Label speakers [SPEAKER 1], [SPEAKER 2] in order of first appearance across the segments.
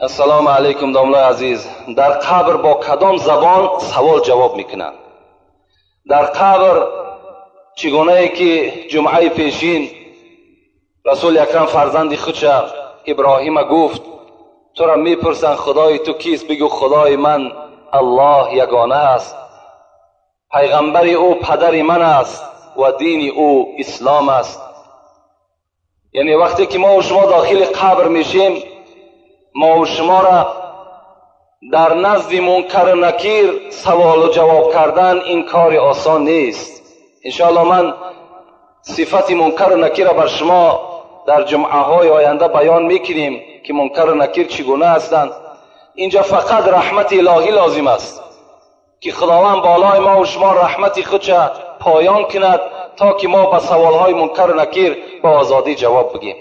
[SPEAKER 1] السلام علیکم داملای عزیز. در قبر با کدام زبان سوال جواب میکنند؟ در قبر چگونه ای که جمعه پیشین رسول اکرم فرزند خودش ابراهیم گفت تو را میپرسند خدای تو کیست؟ بگو خدای من الله یگانه است، پیغمبر او پدر من است و دین او اسلام است. یعنی وقتی که ما و شما داخل قبر میشیم، ما و شما را در نزد منکر و نکیر سوال و جواب کردن این کار آسان نیست. انشاءالله من صفت منکر و نکیر را بر شما در جمعه های آینده بیان میکنیم که منکر و نکیر چگونه هستند. اینجا فقط رحمت الهی لازم است که خداوند بالای ما و شما رحمت خودش پایان کند تا که ما به سوال های منکر و نکیر با آزادی جواب بگیم.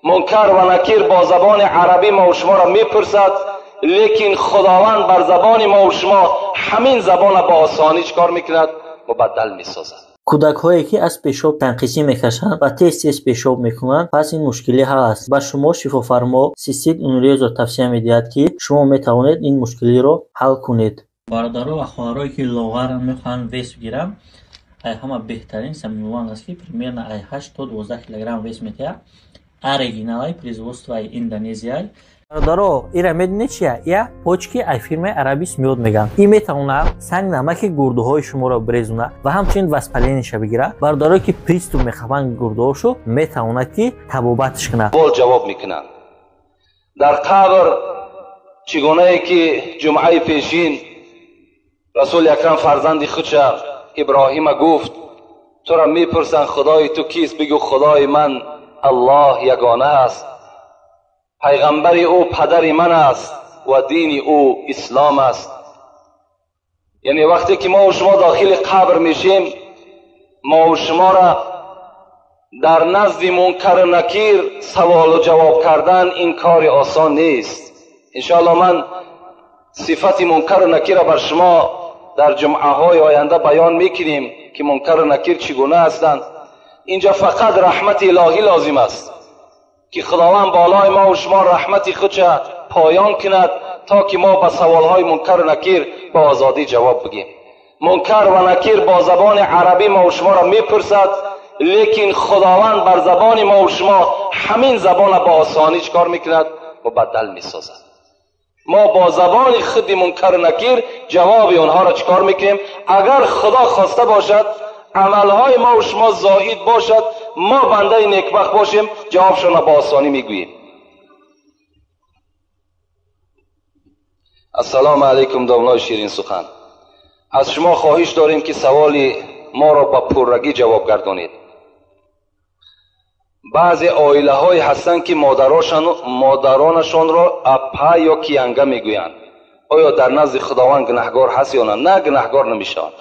[SPEAKER 1] منکر و نکیر با زبان عربی ما و شما را میپرسد، لیکن خداوند بر زبان ما و شما همین زبان با آسانی چکار میکند؟ مبدل میسازد.
[SPEAKER 2] کودک‌هایی که از پیشاب تنقیصی میکشند و تیز پیشاب میکنند، پس این مشکلی هست. با شما شفافرما سیستید اونریز رو توصیه میدهد که شما میتوانید این مشکلی رو حل کنید. برادرها و خواهرایی که لاغر میخوان ویس بگیرن، همه بهترین سمنوان است که примерно 8 تا 12 кг вес метя. Оригинальное производство Индонезии. Даро, ира медонед чия? Я почки ай фирмаи Арабис миёд меган. Ин метавонад санг намаки гурдуҳои шуморо брезона ва ҳамчунин васпалениша бигира. Бародарое ки приступ мехабанд гурдуҳошо метавонад ки табобатш кунад.
[SPEAKER 1] Бол ҷавоб мекунанд. Дар қабр чигунае ки ҷумъаи пешин расули акрам фарзанди худша иброҳима гуфт туро мепурсанд худои ту кист? бигӯ худои ман الله یگانه است، پیغمبر او پدر من است و دین او اسلام است. یعنی وقتی که ما و شما داخل قبر میشیم، ما و شما را در نزد منکر و نکیر سوال و جواب کردن این کار آسان نیست. انشاءالله من صفت منکر و نکیر را بر شما در جمعه های آینده بیان میکنیم که منکر و نکیر چگونه هستند. اینجا فقط رحمت الهی لازم است که خداوند بالای ما و شما رحمت خودش پایان کند تا که ما به سوالهای منکر و نکیر با آزادی جواب بگیم. منکر و نکیر با زبان عربی ما و شما را میپرسد، لیکن خداوند بر زبان ما و شما همین زبان با آسانی چکار میکند؟ مبدل میسازد. ما با زبان خود منکر و نکیر جواب اونها را چکار میکنیم؟ اگر خدا خواسته باشد عملهای ما و شما زائد باشد، ما بنده نیکبخت باشیم، جوابشون را با آسانی میگوییم. السلام علیکم دامنای شیرین سخن. از شما خواهش داریم که سوال ما را با پررگی جواب گردانید. بعضی عائله های هستند که مادرانشان را اپا یا کیانگه میگویند. آیا در نزد خداوند گناهگار هست یا نه؟ نه، گناهگار نمیشوند.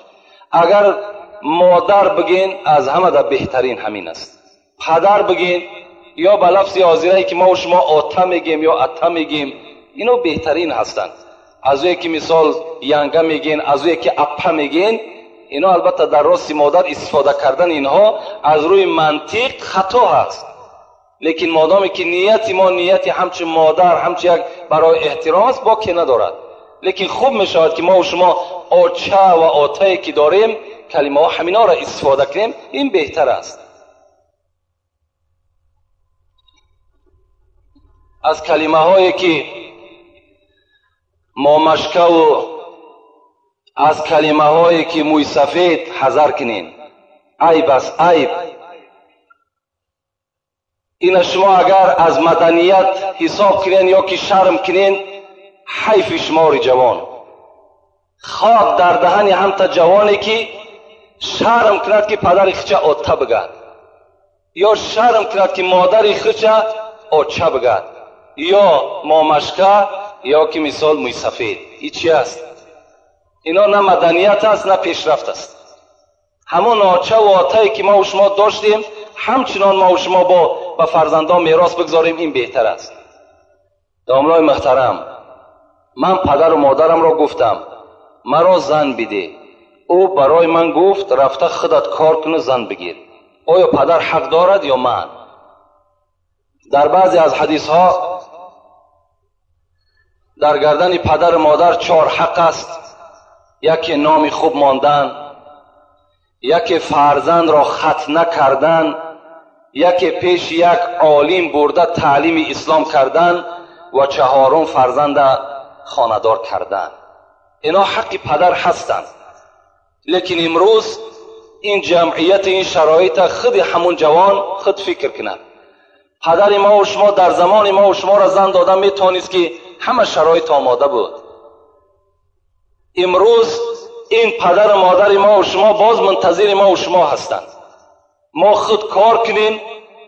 [SPEAKER 1] اگر مادر بگین از همه در بهترین همین است. پدر بگین یا به لفظ آذری که ما و شما آتا میگیم یا اتا میگیم، اینو بهترین هستند. از اوی که مثال ینگه میگین، از اوی که اپا میگین، اینا البته در راست مادر استفاده کردن اینها از روی منطق خطا هست. لیکن مادامی که نیت ما نیت همچون مادر همچون یک برای احترام است، باکی ندارد. لیکن خوب میشود که ما و شما آچه و آتایی که داریم کلمه ها همینا را استفاده کنیم، این بهتر است. از کلمه هایی که مامشکه و از کلمه هایی که موی سفید حذر کنین. عیب است، عیب. این شما اگر از مدنیت حساب کنین یا که شرم کنین، حیف شمار جوان. خاک در دهن همتا جوانی که شرم کند که پدر خچه آتا بگد، یا شرم کند که مادر خچه آچه بگد، یا مامشکه یا که مثال موی سفید. این چی است؟ اینا نه مدنیت است نه پیشرفت است. همون آچه و آتایی که ما و شما داشتیم همچنان ما و شما با فرزندان میراث بگذاریم، این بهتر است. دامنای محترم، من پدر و مادرم را گفتم مرا زن بده. او برای من گفت رفته خودت کار کنه زن بگیر. آیا پدر حق دارد یا من؟ در بعضی از حدیث ها در گردن پدر و مادر 4 حق است. یکی نام خوب ماندن، یکی فرزند را خط نکردن، یکی پیش یک عالم برده تعلیم اسلام کردن و 4 فرزند خانه‌دار کردن. اینا حق پدر هستند. لیکن امروز این جمعیت، این شرایط، خود همون جوان خود فکر کنند. پدر ما و شما در زمان ما و شما را زن دادن میتونست که همه شرایط آماده بود. امروز این پدر و مادر ما و شما باز منتظر ما و شما هستند. ما خود کار کنیم،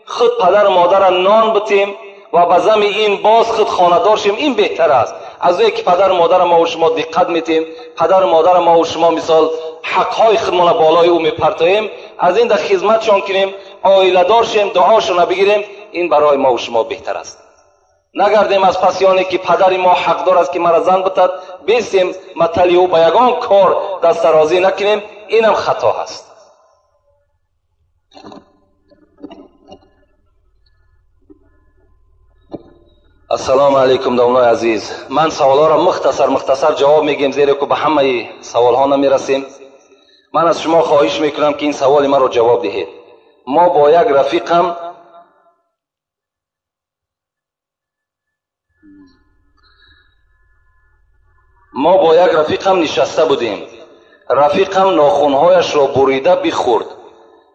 [SPEAKER 1] خود پدر و مادر را نان بتیم و بزم این باز خود خانه‌دار شیم. این بهتر است از اینکه پدر و مادر ما و شما دقت میتیم، پدر و مادر ما و شما مثال حقهای خودمان بالای او میپرتاییم، از این در خدمتشان کنیم، عائله دار شیم، دعاشون بگیریم. این برای ما و شما بهتر است. نگردیم از پسیانی که پدر ما حقدار است که مرا زن بتد بیستیم مطلی او به یگان کار دست درازی نکنیم. اینم خطا هست. السلام علیکم دوستان عزیز. من سوالها را مختصر جواب میگیم زیرا که به همه سوالها نمیرسیم. من از شما خواهش میکنم که این سوال من را جواب دهید. ما با یک رفیقم نشسته بودیم. رفیقم ناخونهایش را بریده بخورد.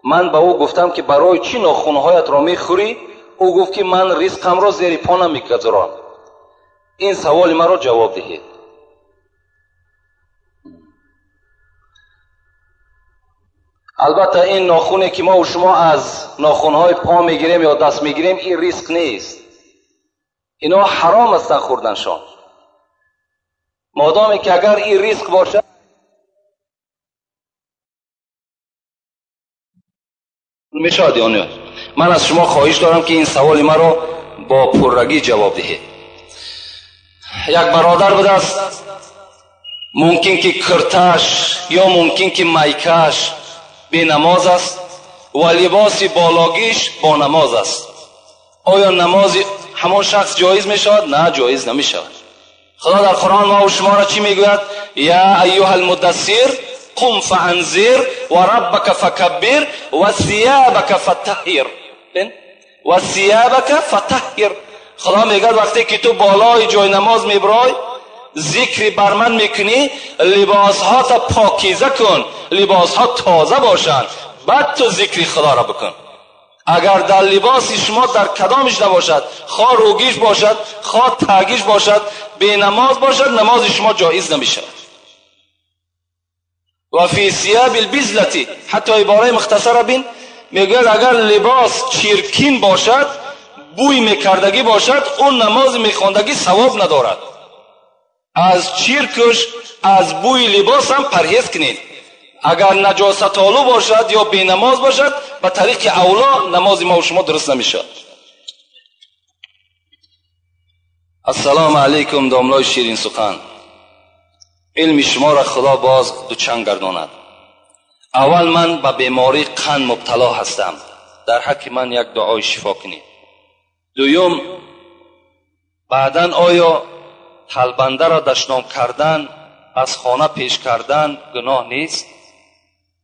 [SPEAKER 1] من به او گفتم که برای چی ناخونهایت را میخوری؟ او گفت که من رزقم را زیر پا نمیگذارم. این سوال من را جواب دهید. البته این ناخونی که ما و شما از ناخونهای پا میگیریم یا دست میگیریم این رزق نیست. اینا حرام است خوردنشان. مادامی که اگر این رزق باشد میشود یا نه. من از شما خواهش دارم که این سوال ما رو با پررگی جواب دهید. یک برادر بود است، ممکن که کرتش یا ممکن که میکش بی نماز است و لباس بالاگیش با نماز است. آیا نماز همان شخص جایز می شود؟ نه، جایز نمی شود. خدا در قرآن ما و شما را چی می گوید؟ یا ایها المدثر قم فانذر و ربک فکبر و ثیابک فطهر. و ثیابک فطهر. خدا میگه وقتی که تو بالای جای نماز میبرای ذکر بر من میکنی، لباس ها تا پاکیزه کن، لباس ها تازه باشند، بعد تو ذکر خدا را بکن. اگر در لباس شما در کدامش نباشد، خواه روگیش باشد، خواه تاگیش باشد، بی نماز باشد، نماز شما جایز نمیشود. و فی ثیاب البزلتی، حتی عباره مختصر بین میگه اگر لباس چیرکین باشد، بوی میکردگی باشد، اون نماز میخواندگی ثواب ندارد. از چیرکش، از بوی لباس هم پرهیز کنید. اگر نجاست آلو باشد یا بی نماز باشد، به طریق اولا نماز ما و شما درست نمیشد. السلام علیکم دامنای شیرین سخن. علم شما را خدا باز دوچند گرداند. اول من به بیماری قند مبتلا هستم، در حق من یک دعای شفا کنید. دویم، بعداً آیا تلبنده را دشنام کردن، از خانه پیش کردن گناه نیست؟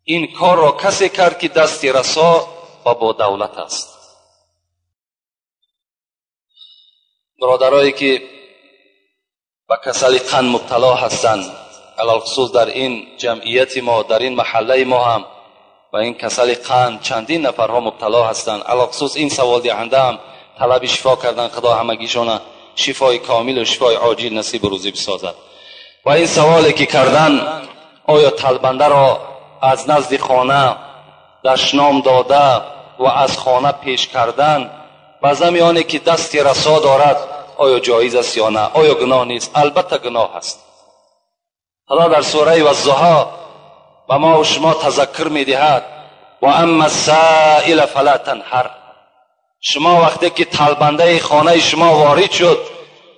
[SPEAKER 1] این کار را کسی کرد که دستی رسا و با دولت است. برادرایی که به کسل قند مبتلا هستند، علالخصوص در این جمعیت ما، در این محله ما هم و این کسل قند چندین نفرها مبتلا هستند. علالخصوص این سوال دهنده هم طلب شفا کردن، خدا همگیشان شفای کامل و شفای عاجل نصیب روزی بسازد. و این سوالی که کردن، آیا تلبنده را از نزد خانه دشنام داده و از خانه پیش کردن و زمیانی که دستی رسا دارد آیا جایز است یا نه؟ آیا گناه نیست؟ البته گناه است. خدا در سوره والضحی و ما و شما تذکر می دهد و اما السائل فلا تنهر. شما وقتی که تلبنده خانه شما وارد شد،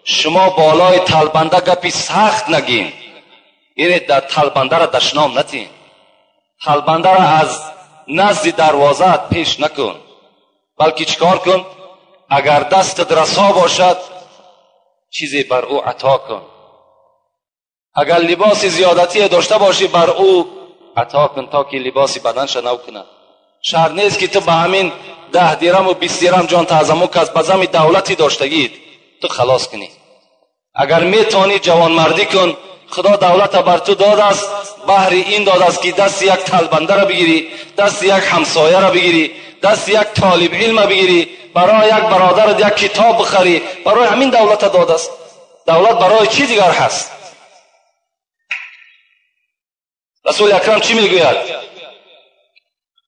[SPEAKER 1] شما بالای تلبنده گپی سخت نگین، یعنی در تلبنده را دشنام نتین، تلبنده را از نزد دروازه پیش نکن، بلکه چیکار کن؟ اگر دست رسا باشد چیزی بر او عطا کن. اگر لباس زیادتی داشته باشی بر او عطا کن تا که لباس بدنش نو کند. شرط نیست که تو به همین 10 درم و 20 درم جان تعظمو که از بزم دولتی داشتگید تو خلاص کنی. اگر میتونی جوانمردی کن. خدا دولت بر تو داده است، بهر این داده است که دست یک تلبنده را بگیری، دست یک همسایه را بگیری، دست یک طالب علم بگیری، برای یک برادر یک کتاب بخری. برای همین دولت داده است. دولت برای چی دیگر هست؟ رسول اکرم چی میگوید؟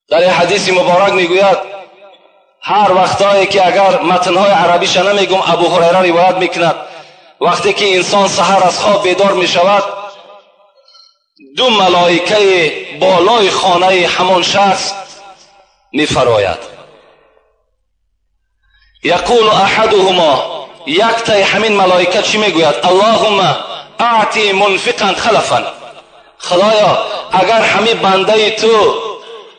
[SPEAKER 1] در این حدیث مبارک میگوید هر وقتایی که اگر متنهای عربیش نمیگم ابو هریره روایت میکند وقتی که انسان سحر از خواب بیدار میشود 2 ملائکه بالای خانه همان شخص میفراید. یقول احدهما یک تای همین ملائکه چی میگوید؟ اللهم اعطی منفقا خلفا. خدایا اگر همین بنده تو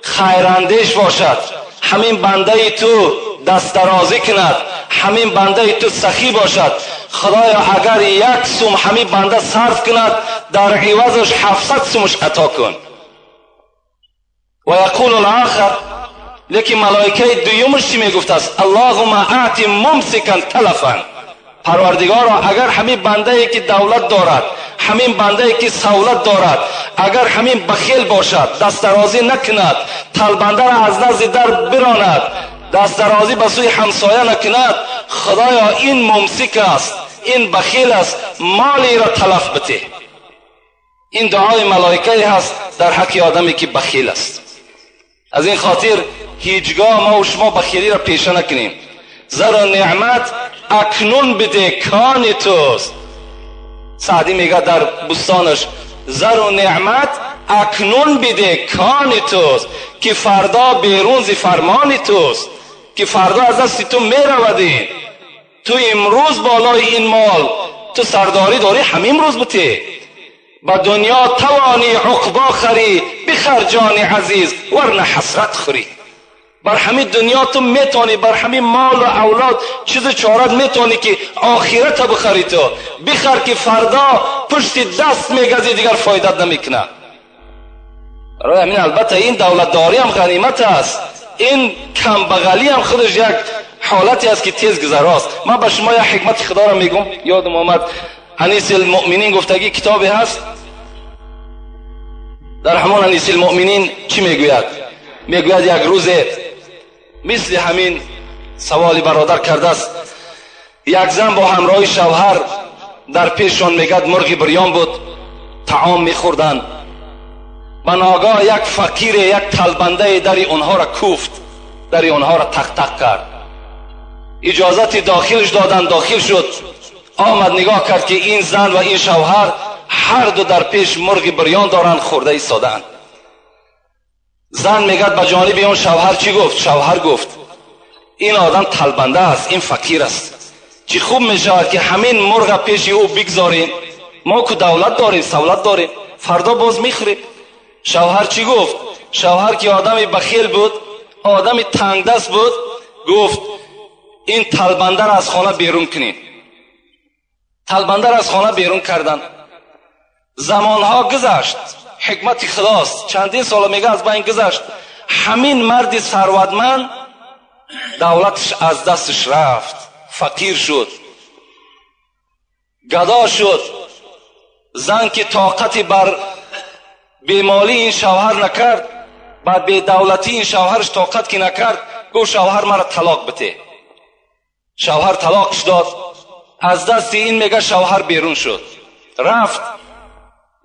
[SPEAKER 1] خیراندیش باشد، همین بنده تو دست درازی کند، همین بنده تو سخی باشد، خدایا اگر 1 سوم همین بنده صرف کند در عوضش 700 سومش عطا کن. و یقول الاخر لیکن ملائکه دویمش چی میگفت است؟ اللهم اعطی ممسکا تلفا. پروردگارا اگر همین بنده ای که دولت دارد، همین بنده ای که سهولت دارد، اگر همین بخیل باشد، دست درازی نکند، تلبنده را از نزد در براند، دست درازی به سوی همسایه نکند، خدایا این ممسک است، این بخیل است، مالی را تلف بده. این دعای ملائکه هست در حق آدمی که بخیل است. از این خاطر هیچگاه ما و شما بخیلی را پیشه نکنیم. زر و نعمت اکنون بده کان توست. سعدی میگه در بستانش زر و نعمت اکنون بده کان توست که فردا بیرون ز فرمان توست، که فردا از دست تو میرودی. تو امروز بالای این مال تو سرداری داری، همین روز بته. با دنیا توانی عقبا خری، بخر جان عزیز ورنه حسرت خوری. بر همین دنیا تو میتونی، بر همین مال و اولاد چیز چارت میتونی که آخرت بخری. تو بخر که فردا پشت دست میگزی دیگر فایدت نمیکنه. برای همین البته این دولتداری هم غنیمت است، این کم بغلی هم خودش یک حالتی است که تیز گذراست. من به شما یک حکمت خدا را میگم، یادم آمد انیس المؤمنین گفتگی کتابی هست. در همان انیس المؤمنین چی میگوید؟ میگوید یک روز مثل همین سوالی برادر کرده است. یک زن با همراه شوهر در پیششان میگد مرغ بریان بود، طعام میخوردند. به ناگاه یک فقیر، یک طلبنده در اونها را کوفت، در اونها را تق تق کرد. اجازت داخلش دادن، داخل شد، آمد نگاه کرد که این زن و این شوهر هر دو در پیش مرغ بریان دارند، خورده ایستادند. زن میگد به جانب اون شوهر چی گفت؟ شوهر گفت این آدم طلبنده است، این فقیر است، چی خوب میشود که همین مرغ پیش او بگذاریم، ما که دولت داریم، سهولت داریم، فردا باز میخوریم. شوهر چی گفت؟ شوهر که آدمی بخیل بود، آدمی تنگ دست بود، گفت این طلبنده را از خانه بیرون کنین. طلبنده را از خانه بیرون کردن. زمانها گذشت، حکمت خداست، چندین سال میگه از بین گذشت. همین مرد ثروتمند دولتش از دستش رفت، فقیر شد، گدا شد. زن که طاقتی بر بیمالی این شوهر نکرد، بر بی دولتی این شوهرش طاقت که نکرد، گفت شوهر مرا طلاق بده. شوهر طلاقش داد. از دست این میگه شوهر بیرون شد، رفت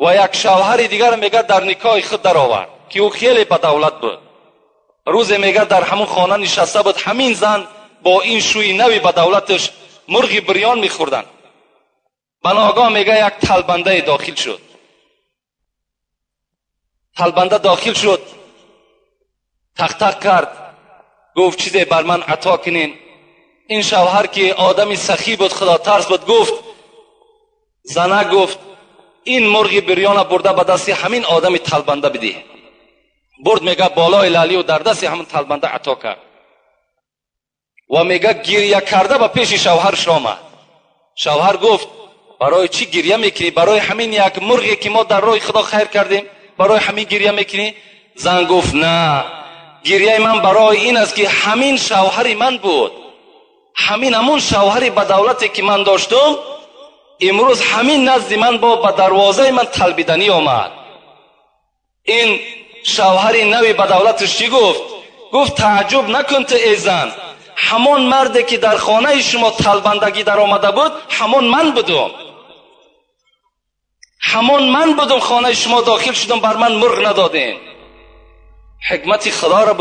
[SPEAKER 1] و یک شوهر دیگر میگه در نکاح خود در آورد که او خیلی با دولت بود. روز میگه در همون خانه نشسته بود، همین زن با این شوی نوی با دولتش مرغ بریان میخوردن. بناگاه میگه یک طلبنده داخل شد. طلبنده داخل شد، تق تق کرد، گفت چیزی بر من عطا کنین. این شوهر که آدمی سخی بود، خدا ترس بود، گفت زنه گفت این مرغ بریان برده به دست همین آدمی طلبنده بده. برد میگه بالای لالی و در دست همین طلبنده عطا کرد و میگه گریه کرده به پیش شوهرش آمد. شوهر گفت برای چی گریه میکنی؟ برای همین یک مرغی که ما در راه خدا خیر کردیم برای همین گریه میکنی؟ زن گفت نه، گریه من برای این است که همین شوهر من بود، همون شوهری با دولتی که من داشتم امروز همین نزد من با دروازه من طلبیدنی آمد. این شوهر نوی با دولتش چی گفت؟ گفت تعجب نکن تو ای زن، همون مردی که در خانه شما طلبندگی در آمده بود همون من بودم، خانه شما داخل شدم بر من مرغ ندادین. حکمت خدا را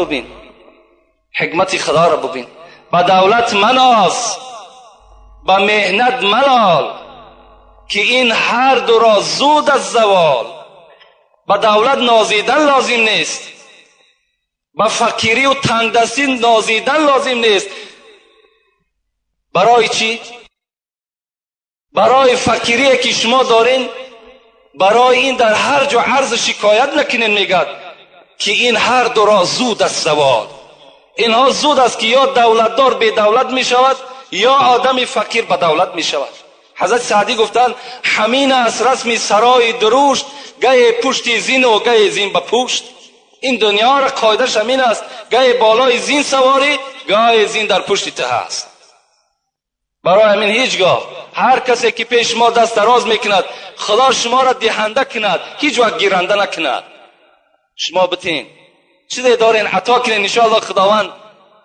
[SPEAKER 1] ببین، با دولت مناس، با مهنت ملال که این هر دو را زود از زوال. با دولت نازیدن لازم نیست، با فقیری و تنگدستی نازیدن لازم نیست. برای چی؟ برای فقیری که شما دارین، برای این در هر جا عرض شکایت نکنین. میگد که این هر دو را زود از زوال. اینها زود است که یا دولتدار به دولت می شود یا آدم فقیر به دولت می شود. حضرت سعدی گفتند همین است رسم سرای درشت، گه پشت زین و گه زین به پشت. این دنیا را قاعدش همین است، گه بالای زین سواری گه زین در پشت ته است. برای همین هیچگاه هر کسی که پیش ما دست دراز میکند خدا شما را دهنده کند، هیچ وقت گیرنده نکند. شما بتین چیزی دارین عطا کنین، انشاءالله خداوند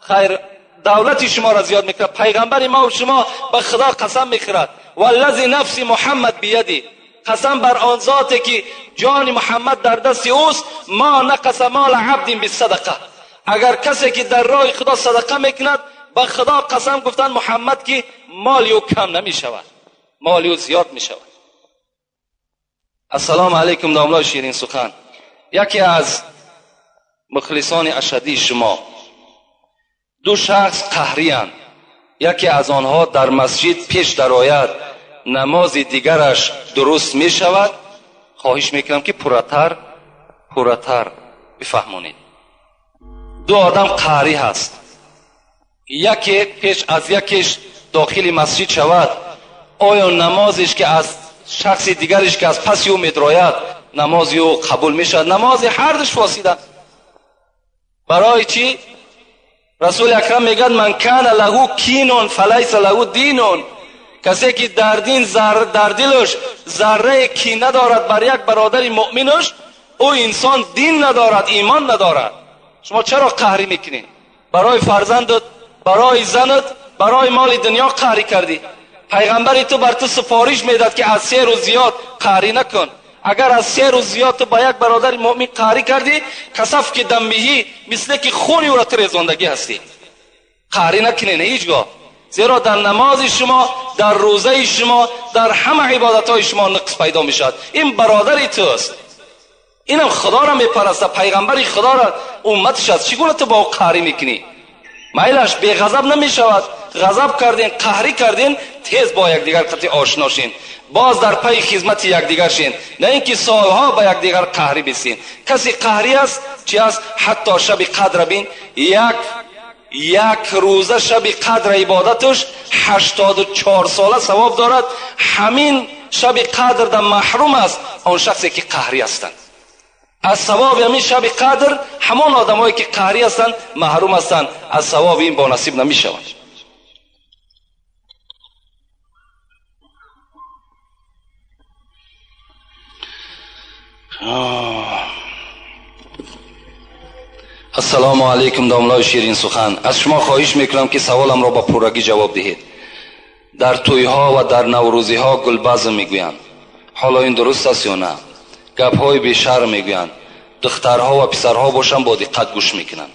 [SPEAKER 1] خیر دولت شما را زیاد میکنه. پیغمبر ما و شما به خدا قسم میخورد والذی نفس محمد بیدی، قسم بر آن ذاتی که جان محمد در دست اوست، ما نقص مال عبد بالصدقه. اگر کسی که در راه خدا صدقه میکند به خدا قسم گفتن محمد که مالی او کم نمی شود، مالی او زیاد می شود. السلام علیکم داملای شیرین سخن. یکی از مخلصان اشدی شما، دو شخص قهری‌اند. یکی از آنها در مسجد پیش درآید، نماز دیگرش درست می شود. خواهش میکنم که پرتر بفهمونید. دو آدم قهری هست، یکی پیش از یکیش داخل مسجد شود، آیا نمازش که از شخص دیگرش که از پس او میدراید نمازی او قبول میشد؟ نماز هر دوش فاسده. برای چی؟ رسول اکرم میگن من کان له کینون فلیس له دینون. کسی که در دین در دلش ذره کینه دارد بر یک برادر مؤمنش، او انسان دین ندارد، ایمان ندارد. شما چرا قهری میکنین؟ برای فرزندت، برای زنت، برای مال دنیا قهری کردی. پیغمبر تو بر تو سفارش میداد که از 3 روز زیاد قهری نکن. اگر از 3 روز زیاد تو با یک برادر مؤمن قهری کردی، کسف که دمیهی مثل که خونی او را تریزاندگی هستی. قهری نکنین هیچگاه، زیرا در نماز شما، در روزه شما، در همه عبادت های شما نقص پیدا میشد. این برادری توست، اینم خدا را میپرسته، پیغمبری خدا را امتش است. چگونه تو با او قهری میکنی؟ میلش بی غضب نمی شود. غضب کردین، قهری کردین، تیز با یکدیگر قطعی آشنا شین، باز در پی خدمت یکدیگر شین، نه اینکه سالها با یکدیگر قهری بسین. کسی قهری است چی است؟ حتی شب قدر بین، یک روزه شب قدر عبادتش 84 ساله ثواب دارد. همین شب قدر در محروم است آن شخصی که قهری هستند از ثواب همین شب قدر. همان آدمایی که قهری هستند محروم هستند از ثواب این با نصیب نمی شوند. السلام علیکم داملای شیرین سخن. از شما خواهش میکنم که سوالم را با پورگی جواب دهید. در تویها و در نوروزی ها گلبزم میگویند، حالا این درست است یا نه؟ گپ های بیشرم میگویند. دخترها و پسرها باشن با دقت گوش میکنن.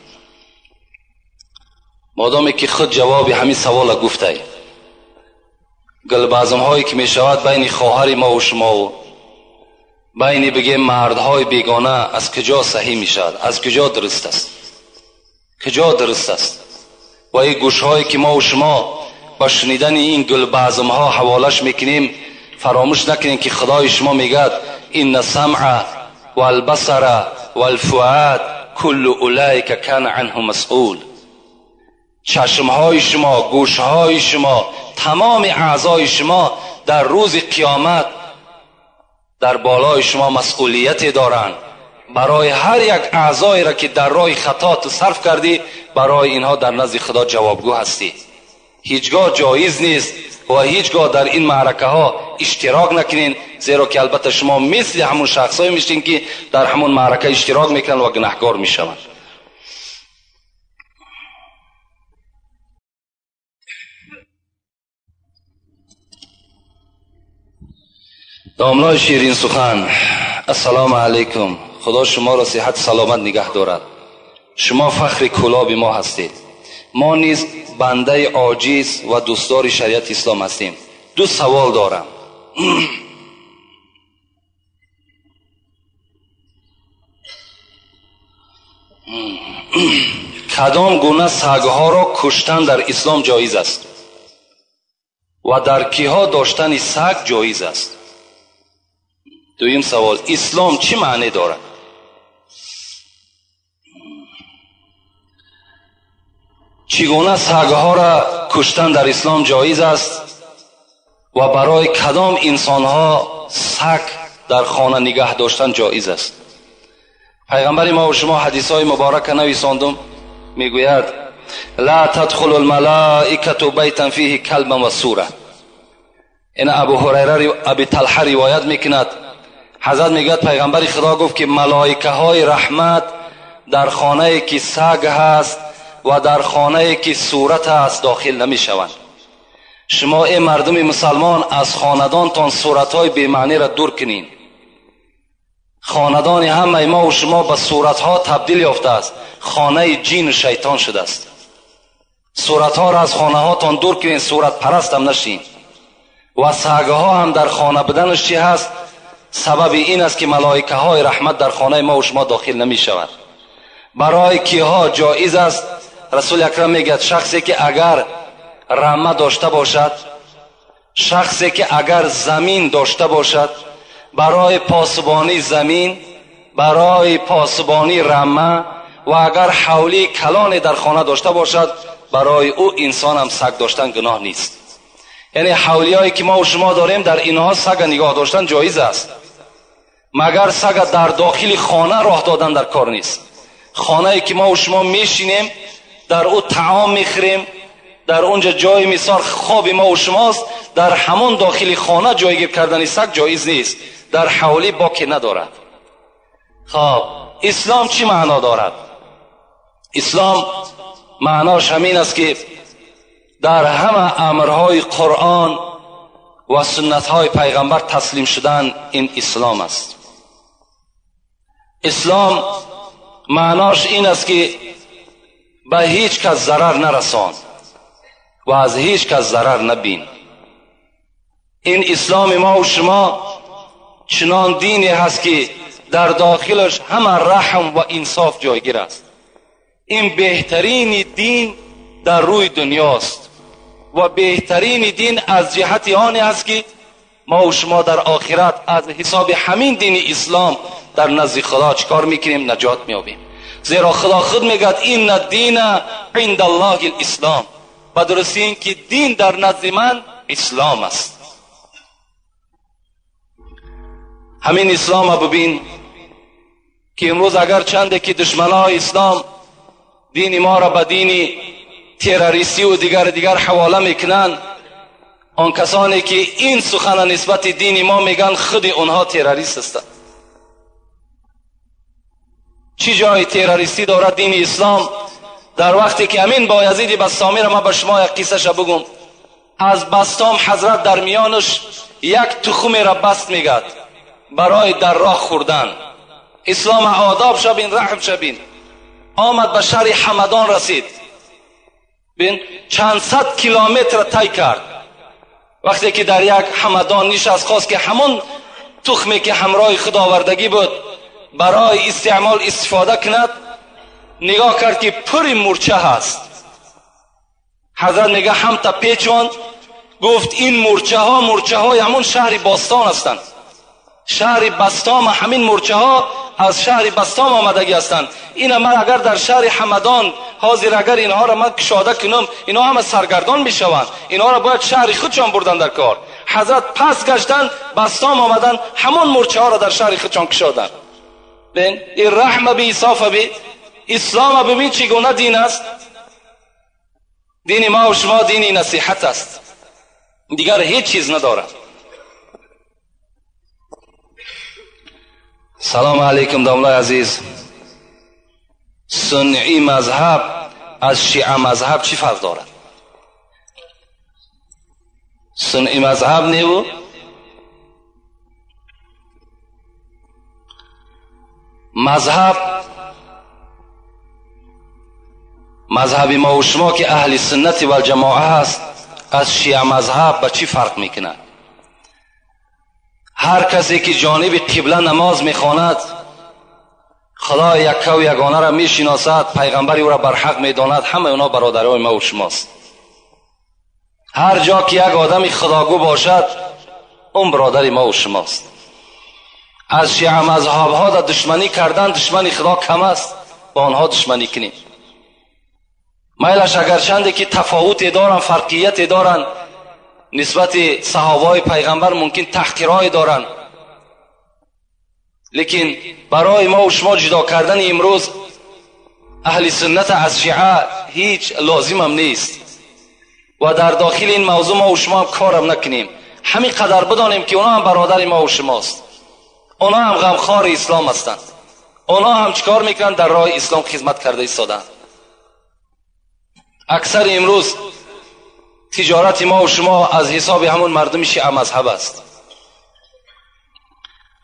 [SPEAKER 1] مادامی که خود جواب همین سوال گفته، گلبزم هایی که میشود بین خواهر ما و شما و بین بگیم مردهای بیگانه از کجا صحیح میشود؟ از کجا درست است؟ کجا درست است؟ و این گوش هایی که ما و شما با شنیدن این گلبزم ها حوالش میکنیم، فراموش نکنیم که خدای شما میگد این السمع والبصر والفؤاد كل اولئک کان عنه مسئول. چشمهای شما، گوشهای شما، تمام اعضای شما در روز قیامت در بالای شما مسئولیت دارند. برای هر یک اعضایی را که در راه خطا تو صرف کردی، برای اینها در نزد خدا جوابگو هستی. هیچگاه جایز نیست و هیچگاه در این معرکه ها اشتراک نکنین، زیرا که البته شما مثل همون شخصایی میشین که در همون معرکه اشتراک میکنن و گناهکار میشوند. دامنای شیرین سخن، السلام علیکم. خدا شما را صحت سلامت نگه دارد. شما فخر کلاب ما هستید. ما نیز بنده عاجز و دوستدار شریعت اسلام هستیم. دو سوال دارم. کدام گونه سگها را کشتن در اسلام جایز است و در کیها داشتن سگ جایز است؟ دویم سوال، اسلام چی معنی دارد؟ چگونه سگها را کشتن در اسلام جایز است و برای کدام انسانها سگ در خانه نگه داشتن جایز است؟ پیغمبر ما و شما حدیث های مبارک نویساندم، میگوید لا تدخل الملائکه بیتا فیه کلب و سوره. این ابو هریره ابی طلحه روایت میکند، حضرت میگوید پیغمبر خدا گفت که ملائکه های رحمت در خانه که سگ هست و در خانه که صورت هست داخل نمی شوند. شما ای مردم مسلمان از خاندانتان صورت های بی‌معنی را دور کنین. خاندان همه ما و شما به صورت ها تبدیل یافته است، خانه جین و شیطان شده است. صورت ها را از خانه هاتان دور کنین، صورت پرست هم نشین. و سگ ها هم در خانه بدنش چی هست؟ سبب این است که ملائکه های رحمت در خانه ما و شما داخل نمی شود. برای کیها جایز است؟ رسول اکرم میگه شخصی که اگر رمه داشته باشد، شخصی که اگر زمین داشته باشد، برای پاسبانی زمین، برای پاسبانی رمه و اگر حولی کلانی در خانه داشته باشد، برای او انسان هم سگ داشتن گناه نیست. یعنی حولی هایی که ما و شما داریم در اینها سگ نگاه داشتن جایز است، مگر سگ در داخل خانه راه دادن در کار نیست. خانه‌ای که ما و شما میشینیم، در او طعام میخوریم، در اونجا جای مثال خواب ما و شماست، در همون داخل خانه جایگیر کردن سگ جایز نیست، در حولی باکی ندارد. خب اسلام چی معنا دارد؟ اسلام معناش همین است که در همه امرهای قرآن و سنتهای پیغمبر تسلیم شدن، این اسلام است. اسلام معناش این است که به هیچ کس ضرر نرسان و از هیچ کس ضرر نبین. این اسلام ما و شما چنان دینی هست که در داخلش همه رحم و انصاف جایگیر است. این بهترین دین در روی دنیاست و بهترین دین از جهت آنی است که ما و شما در آخرت از حساب همین دین اسلام در نزد خدا چکار میکنیم؟ نجات میابیم. زیرا خدا خود میگه این الدین عند الله الاسلام، و درستی این که دین در نزد من اسلام است. همین اسلام ببین که امروز اگر چنده که دشمنان اسلام دین ما را به دین تروریستی و دیگر حواله میکنن، آن کسانی که این سخن نسبت دین ما میگن خود اونها تروریست هستند. چی جای تروریستی دارد دین اسلام؟ در وقتی که امین بایزید بسطامی را ما به شما یک قصه شا بگم، از بسطام حضرت در میانش یک تخم را بست میگد برای در راه خوردن. اسلام آداب شبین، رحم شبین. آمد به شهر حمدان رسید، بین چند صد کیلومتر طی کرد. وقتی که در یک حمدان نشست، خواست که همون تخمی که همراه خداوردگی بود برای استعمال استفاده کند، نگاه کرد که پر مورچه هست. حضرت نگاه هم تا پیچوند، گفت این مورچه های همون شهر باستان هستند. شهر بستام همین مورچه ها از شهر بستام آمدگی هستند. این من اگر در شهر حمدان حاضر اگر اینها را من کشاده کنم، اینها همه سرگردان میشوند. اینها را باید شهر خودشان بردن در کار. حضرت پس گشتن بستام آمدن، همون مورچه ها را در شهر خودشان کشادن. ببین این رحم بی انصاف بی اسلام ببین چگونه دین است. دین ما و شما دینی نصیحت است، دیگر هیچ چیز ندارد. سلام علیکم داملای عزیز. سنی مذهب از شیعه مذهب چی فرق دارد؟ سنی مذهب نیو مذهبی ما و شما که اهل سنت و الجماعه هست از شیعه مذهب به چی فرق میکنه؟ هر کسی که جانب قبله نماز میخواند، خدا یکه و یگانه را میشناسد، پیغمبری او را بر حق میداند، همه اونا برادرای ما و شماست. هر جا که یک آدم خداگو باشد اون برادر ما و شماست. از شیعه مذهب ها در دشمنی کردن، دشمنی خدا کم است، با آنها دشمنی کنیم. میلش اگرچنده که تفاوتی دارن، فرقیتی دارن، نسبت صحابه پیغمبر ممکن تحقیرای دارن، لیکن برای ما و شما جدا کردن امروز اهل سنت از شیعه هیچ لازم هم نیست و در داخل این موضوع ما و شما هم کارم نکنیم. همین قدر بدانیم که اونا هم برادر ما و شماست، اونا هم غمخوار اسلام هستند، اونا هم چیکار میکنن؟ در راه اسلام خدمت کرده ایستادند. اکثر امروز تجارت ما و شما از حساب همون مردم شیعه مذهب است.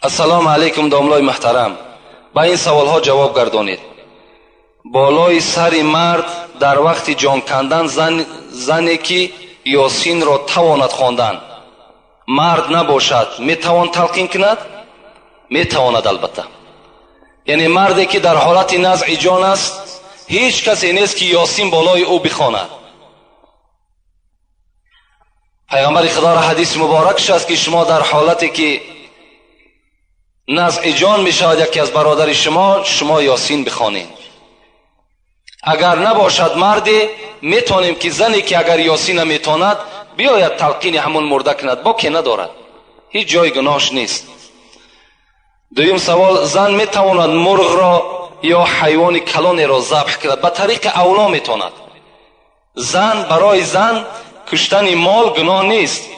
[SPEAKER 1] السلام علیکم داملای محترم، با این سوال ها جواب گردانید. بالای سر مرد در وقت جان کندن زنی که یاسین را تواند خواندن مرد نباشد میتوان تلقین کند؟ میتواند البته. یعنی مردی که در حالت نزع جان است هیچ کسی نیست که یاسین بالای او بخواند. پیغمبر خدا را حدیث مبارکش است که شما در حالتی که نزع جان میشود یکی از برادر شما یاسین بخوانید. اگر نباشد مردی میتونیم که زنی که اگر یاسین میتواند بیاید تلقین همون مرده کند، با که ندارد، هیچ جای گناهش نیست. دویم سوال، زن میتواند مرغ را یا حیوان کلانی را ذبح کند؟ به طریق اولا میتواند. زن برای زن کشتن مال گناه نیست.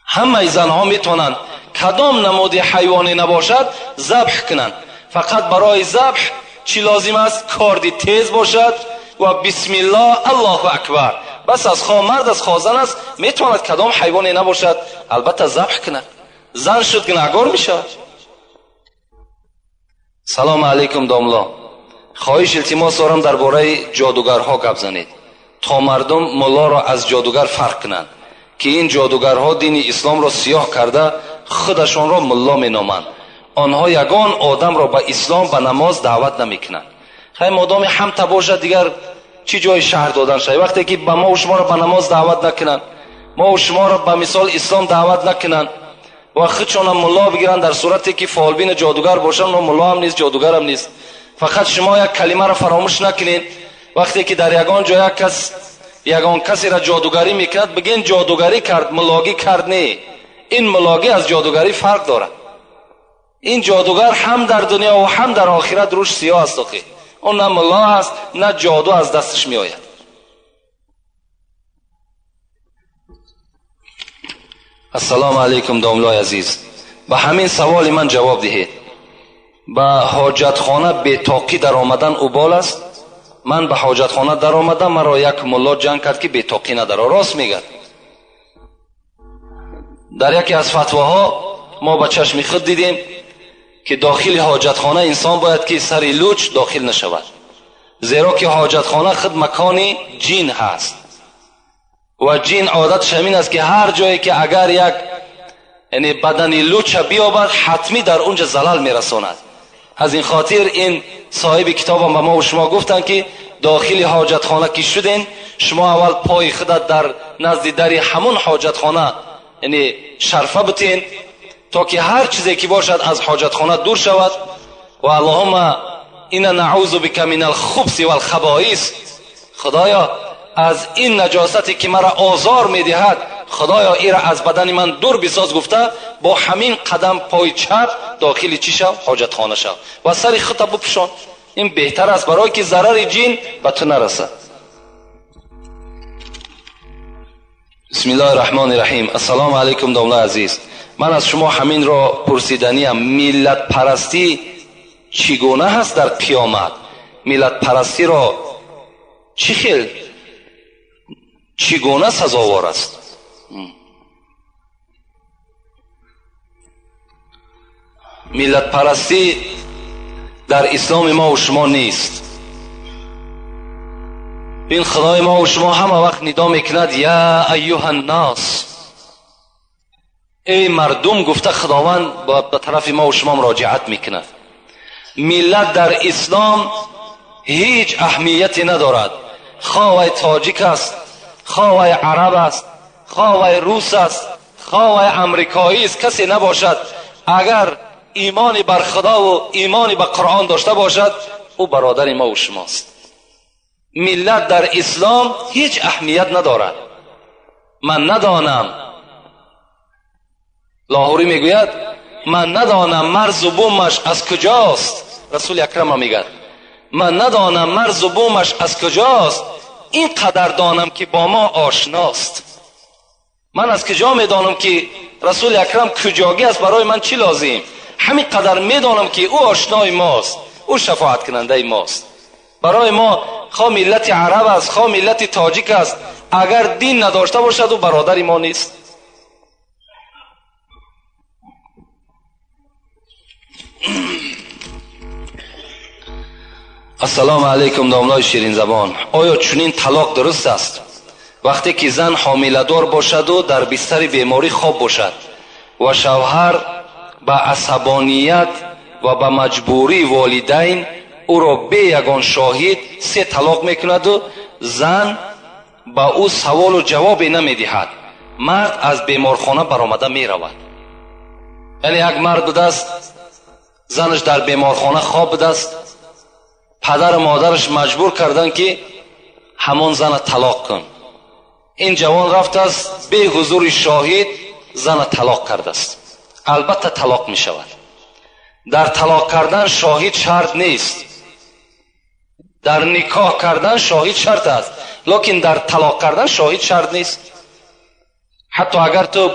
[SPEAKER 1] همه زنها میتونند کدام نماد حیوانی نباشد ذبح کنند. فقط برای ذبح چی لازم است؟ کاردی تیز باشد و بسم الله الله اکبر. بس از خواه مرد از خواه زن است میتواند کدام حیوانی نباشد البته ذبح کند. زن شد گناهکار میشود. سلام علیکم داملا، خواهش التماس دارم درباره جادوگرها گپ زنید تا مردم ملا را از جادوگر فرق کنند که این جادوگرها دین اسلام را سیاه کرده خودشان را ملا مینامند. آنها یگان آدم را به اسلام به نماز دعوت نمیکنند. خیلی مادام همت باشد دیگر چی جای شهر دادن شد؟ وقتی که به ما و شما را به نماز دعوت نکنند، ما و شما را به مثال اسلام دعوت نکنند و خودشان هم ملا بگیرند، در صورتی که فالبین جادوگر باشند و ملا هم نیست جادوگر هم نیست. فقط شما یک کلمه را فراموش نکنید. وقتی که در یگان کسی را جادوگری میکند بگین جادوگری کرد ملاگی کرد. نه، این ملاگی از جادوگری فرق دارد. این جادوگر هم در دنیا و هم در آخرت روش سیاه است. اون نه ملا است نه جادو از دستش می آید. السلام علیکم داملای عزیز، به همین سوال من جواب دهید. به حاجتخانه بی‌طاقی در آمدن اوبال است؟ من به حاجتخانه در آمدم، مرا یک ملا جنگ کرد که بی‌طاقی نداره. راست میگه. در یکی از فتواها ما به چشم خود دیدیم که داخل حاجتخانه انسان باید که سر لوچ داخل نشود، زیرا که حاجتخانه خود مکان جین هست و جین عادت شمین است که هر جایی که اگر یک بدن لوچ بیابد حتمی در اونجا زلال میرساند. از این خاطر این صاحب کتاب هم به ما و شما گفتن که داخل حاجتخانه که شدین شما اول پای خودت در نزد در همون حاجتخانه شرفه بتین تا که هر چیزی که باشد از حاجتخانه دور شود و اللهم اینا نعوذ بک من الخبث والخبائث. خدایا از این نجاستی که مرا آزار میدهد خدایا این را از بدن من دور بساز گفته با همین قدم پای چپ داخل چی شو؟ حاجت خانه شو و سر خطا بپوشان. این بهتر است برای که ضرر جن به تو نرسه. بسم الله الرحمن الرحیم. السلام علیکم دوله عزیز. من از شما همین را پرسیدنیم، ملت پرستی چگونه هست در قیامت؟ ملت پرستی را چگونه سزاوار است؟ ملت پرستی در اسلام ما و شما نیست. این خدای ما و شما همه وقت ندا میکند یا ایها الناس، ای مردم گفته خداوند به طرف ما و شما مراجعت میکند. ملت در اسلام هیچ اهمیتی ندارد، خواه تاجیک است، خواه عرب است، خواه روس است، خواه امریکایی است، کسی نباشد اگر ایمانی بر خدا و ایمانی به قرآن داشته باشد او برادر ما و شماست. ملت در اسلام هیچ اهمیت ندارد. من ندانم، لاهوری میگوید من ندانم مرز و بومش از کجاست. رسول اکرم میگه من ندانم مرز و بومش از کجاست، این قدر دانم که با ما آشناست. من از کجا میدانم که رسول اکرم کجاگی است؟ برای من چی لازم؟ همین قدر میدانم که او آشنای ماست، او شفاعت کننده ماست. برای ما خواه ملت عرب است، خواه ملت تاجیک است، اگر دین نداشته باشد او برادر ما نیست. السلام علیکم داملای شیرین زبان. آیا چنین طلاق درست است؟ وقتی که زن حامله‌دار باشد و در بستر بیماری خواب باشد و شوهر به عصبانیت و به مجبوری والدین او را به یگان شاهد 3 طلاق میکند و زن به او سوال و جوابی نمیدهد، مرد از بیمارخانه برآمده میرود. یعنی یک مرد بوده است زنش در بیمارخانه خواب بوده است، پدر و مادرش مجبور کردن که همان زن طلاق کن. این جوان رفته است به حضور شاهد زن طلاق کرده است. البته طلاق می شود. در طلاق کردن شاهد شرط نیست، در نکاح کردن شاهد شرط است، لیکن در طلاق کردن شاهد شرط نیست. حتی اگر تو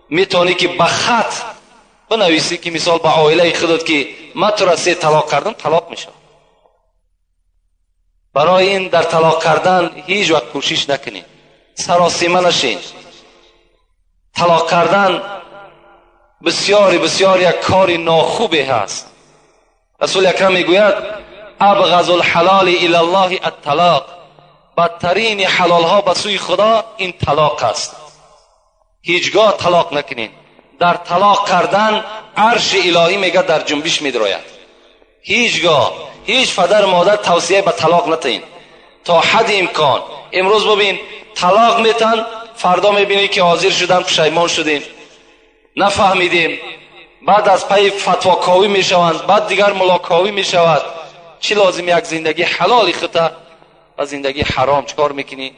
[SPEAKER 1] میتونی که به خط بنویسی که مثال به عائله خودت که من تو را 3 طلاق کردم، طلاق می شود. برای این در طلاق کردن هیچ وقت کوشش نکنید، سراسیمه نشین. طلاق کردن بسیار یک کار ناخوبی هست. رسول اکرم میگوید ابغض الحلال الی الله الطلاق، بدترین حلال ها به سوی خدا این طلاق است. هیچگاه طلاق نکنین. در طلاق کردن عرش الهی میگه در جنبش میدراید. هیچگاه هیچ پدر مادر توصیه به طلاق نتین تا حد امکان. امروز ببین طلاق میتن، فردا میبینی که حاضر شدن پشیمان شدیم، نفهمیدیم، بعد از پی فتواکاوی میشوند، بعد دیگر ملاکاوی میشود. چی لازم؟ یک زندگی حلالی خطا و زندگی حرام چکار میکنی؟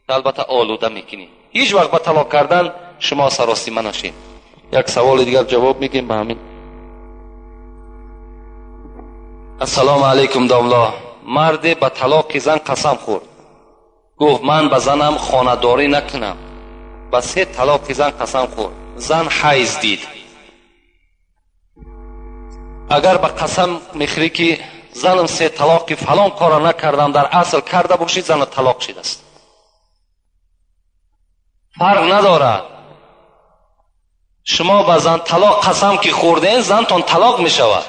[SPEAKER 1] البته آلوده میکنی. هیچ وقت به طلاق کردن شما سراسیمه نشین. یک سوال دیگر جواب میگیم به همین. السلام علیکم دولا. مرد به طلاق زن قسم خورد، گفت من به زنم خانه‌داری نکنم. به 3 طلاق زن قسم خورد. زن حیض دید. اگر به قسم میخوری که زنم 3 طلاق فلان کار نکردم، در اصل کرده باشی، زن طلاق شده است. فرق ندارد. شما به زن طلاق قسم که خوردین، زنتون طلاق میشود.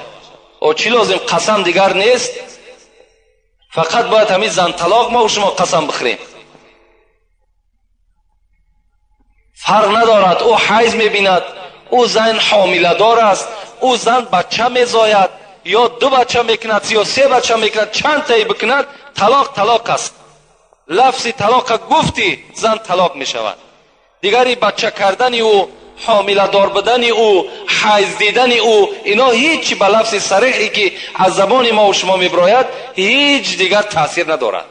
[SPEAKER 1] او چی لازم؟ قسم دیگر نیست، فقط باید همین زن طلاق ما و شما قسم بخوریم. فرق ندارد. او حیض میبیند، او زن حامله دار است، او زن بچه میزاید، یا 2 بچه میکند یا 3 بچه میکند، چند تایی بکند، طلاق است. لفظ طلاق گفتی زن طلاق میشود. دیگری بچه کردنی او، حامله دار بدنی او، حیض دیدن او، اینا هیچ به لفظ صریحی که از زبان ما و شما میبراید هیچ دیگر تاثیر ندارد.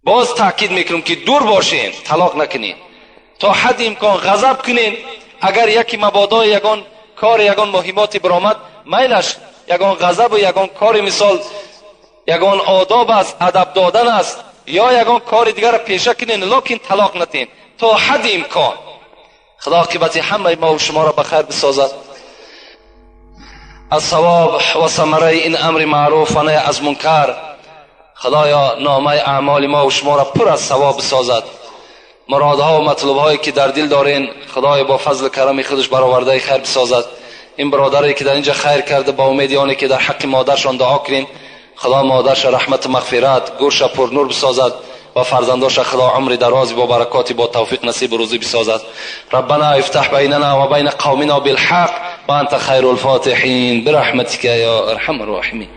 [SPEAKER 1] باز تاکید میکنم که دور باشین، طلاق نکنین. تا حد امکان غضب کنین. اگر یکی مبادا یگان کار یگان مهماتی برآمد، میلش یگان غضب و یگان کار مثال یگان آداب است، ادب دادن است، یا یگان کار دیگر پیشه کنین، لکن طلاق نتین تا حد امکان. خدا عاقبت همه ما و شما را بخیر بسازد. از ثواب و ثمره این امر معروف و نهی از منکر خدایا نامه اعمال ما و شما را پر از ثواب بسازد. مرادها و مطلوبهایی که در دل دارین خدای با فضل کرم خودش برآورده خیر بسازد. این برادری که در اینجا خیر کرده با امید آنی که در حق مادرشان دعا کنین خدا مادرش رحمت و مغفرت گورش پر نور بسازد و فرزنداش خدا عمر دراز با برکاتی با توفیق نصیب روزی بسازد. ربنا افتح بیننا و بین قومنا بالحق و انت خیر الفاتحین برحمتک یا ارحم الراحمین.